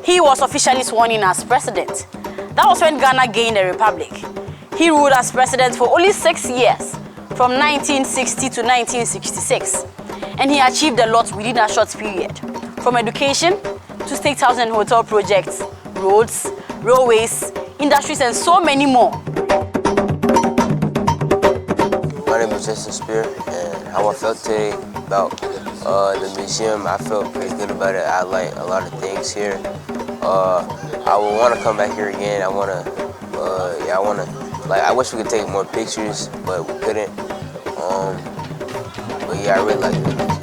he was officially sworn in as president. That was when Ghana gained a republic. He ruled as president for only 6 years, from 1960 to 1966. And he achieved a lot within that short period, from education to state house and hotel projects, roads, railways, industries, and so many more. My name is Justin Spear, and how I felt today about the museum, I felt pretty good about it. I like a lot of things here. I would want to come back here again. I wish we could take more pictures, but we couldn't. But yeah, I really like it.